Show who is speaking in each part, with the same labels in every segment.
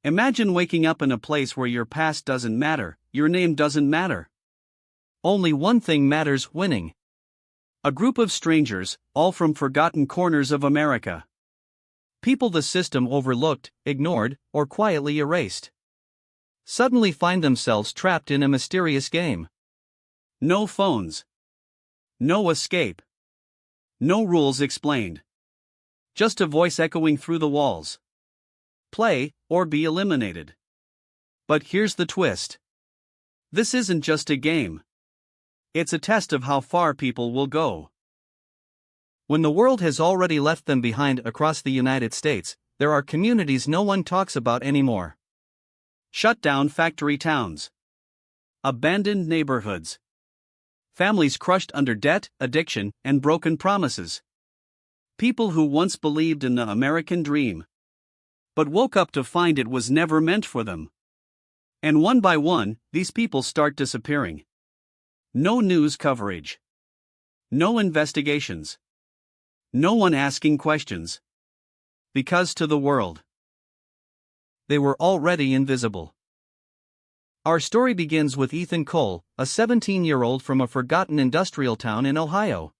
Speaker 1: Imagine waking up in a place where your past doesn't matter, your name doesn't matter. Only one thing matters: winning. A group of strangers, all from forgotten corners of America. People the system overlooked, ignored, or quietly erased. Suddenly find themselves trapped in a mysterious game. No phones. No escape. No rules explained. Just a voice echoing through the walls. Play, or be eliminated. But here's the twist. This isn't just a game. It's a test of how far people will go. When the world has already left them behind across the United States, there are communities no one talks about anymore. Shut down factory towns. Abandoned neighborhoods. Families crushed under debt, addiction, and broken promises. People who once believed in the American dream, but woke up to find it was never meant for them. And one by one, these people start disappearing. No news coverage. No investigations. No one asking questions. Because to the world, they were already invisible. Our story begins with Ethan Cole, a 17-year-old from a forgotten industrial town in Ohio.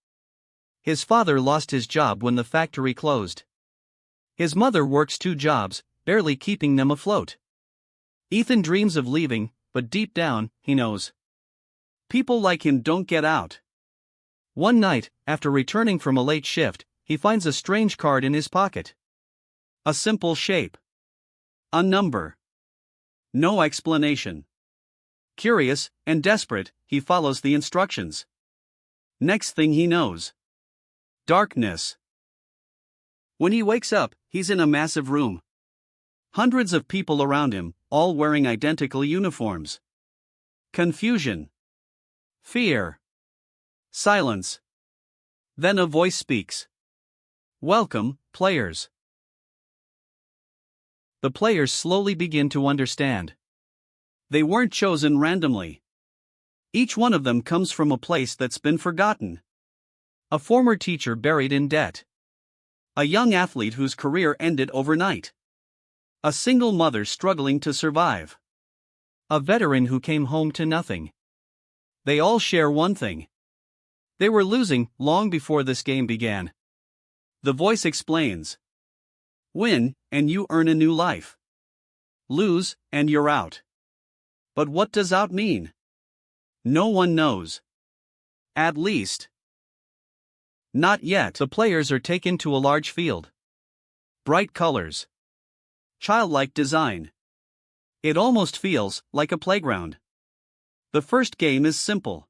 Speaker 1: His father lost his job when the factory closed. His mother works 2 jobs, barely keeping them afloat. Ethan dreams of leaving, but deep down, he knows people like him don't get out. One night, after returning from a late shift, he finds a strange card in his pocket. A simple shape. A number. No explanation. Curious and desperate, he follows the instructions. Next thing he knows, darkness. When he wakes up, he's in a massive room. Hundreds of people around him, all wearing identical uniforms. Confusion. Fear. Silence. Then a voice speaks. Welcome, players. The players slowly begin to understand. They weren't chosen randomly. Each one of them comes from a place that's been forgotten. A former teacher buried in debt. A young athlete whose career ended overnight. A single mother struggling to survive. A veteran who came home to nothing. They all share one thing. They were losing long before this game began. The voice explains. Win, and you earn a new life. Lose, and you're out. But what does out mean? No one knows. At least, not yet. The players are taken to a large field. Bright colors. Childlike design. It almost feels like a playground. The first game is simple.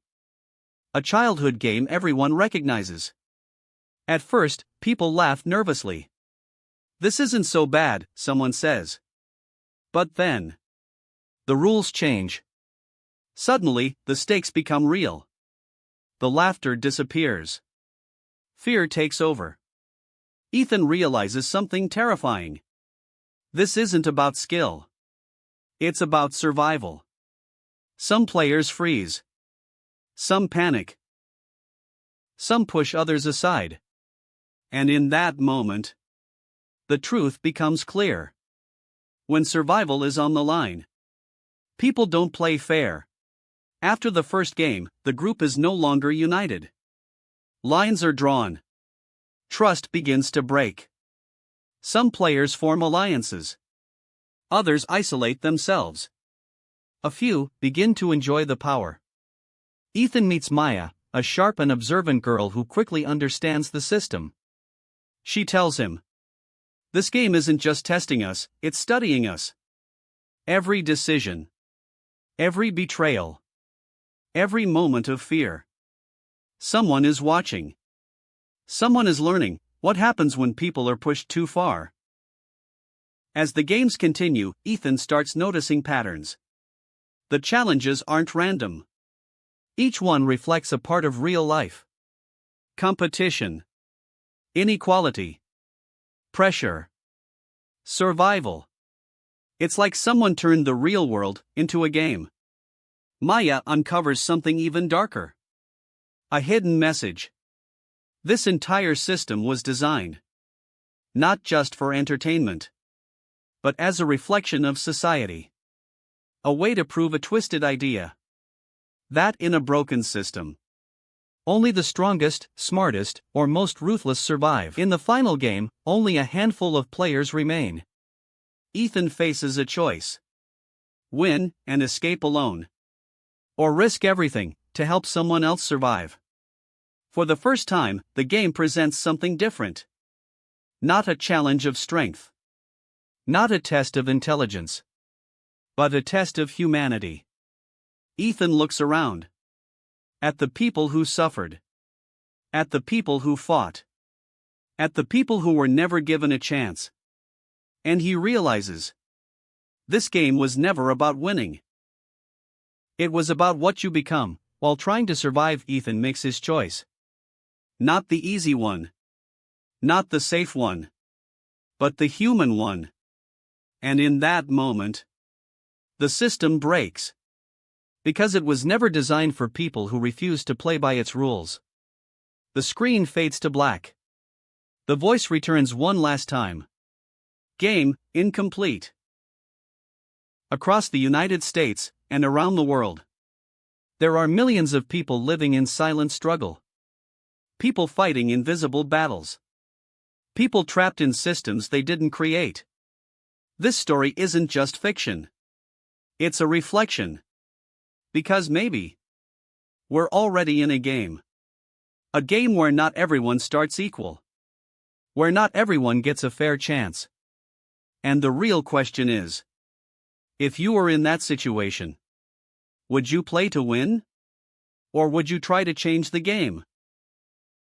Speaker 1: A childhood game everyone recognizes. At first, people laugh nervously. This isn't so bad, someone says. But then, the rules change. Suddenly, the stakes become real. The laughter disappears. Fear takes over. Ethan realizes something terrifying. This isn't about skill. It's about survival. Some players freeze. Some panic. Some push others aside. And in that moment, the truth becomes clear. When survival is on the line, people don't play fair. After the first game, the group is no longer united. Lines are drawn. Trust begins to break. Some players form alliances. Others isolate themselves. A few begin to enjoy the power. Ethan meets Maya, a sharp and observant girl who quickly understands the system. She tells him, this game isn't just testing us, it's studying us. Every decision. Every betrayal. Every moment of fear. Someone is watching. Someone is learning what happens when people are pushed too far. As the games continue, Ethan starts noticing patterns. The challenges aren't random. Each one reflects a part of real life. Competition. Inequality. Pressure. Survival. It's like someone turned the real world into a game. Maya uncovers something even darker. A hidden message. This entire system was designed not just for entertainment, but as a reflection of society. A way to prove a twisted idea. That in a broken system, only the strongest, smartest, or most ruthless survive. In the final game, only a handful of players remain. Ethan faces a choice: win and escape alone, or risk everything to help someone else survive. For the first time, the game presents something different. Not a challenge of strength. Not a test of intelligence. But a test of humanity. Ethan looks around. At the people who suffered. At the people who fought. At the people who were never given a chance. And he realizes, this game was never about winning. It was about what you become. While trying to survive, Ethan makes his choice. Not the easy one. Not the safe one. But the human one. And in that moment, the system breaks. Because it was never designed for people who refuse to play by its rules. The screen fades to black. The voice returns one last time. Game, incomplete. Across the United States, and around the world, there are millions of people living in silent struggle. People fighting invisible battles. People trapped in systems they didn't create. This story isn't just fiction. It's a reflection. Because maybe we're already in a game. A game where not everyone starts equal. Where not everyone gets a fair chance. And the real question is, if you were in that situation, would you play to win? Or would you try to change the game?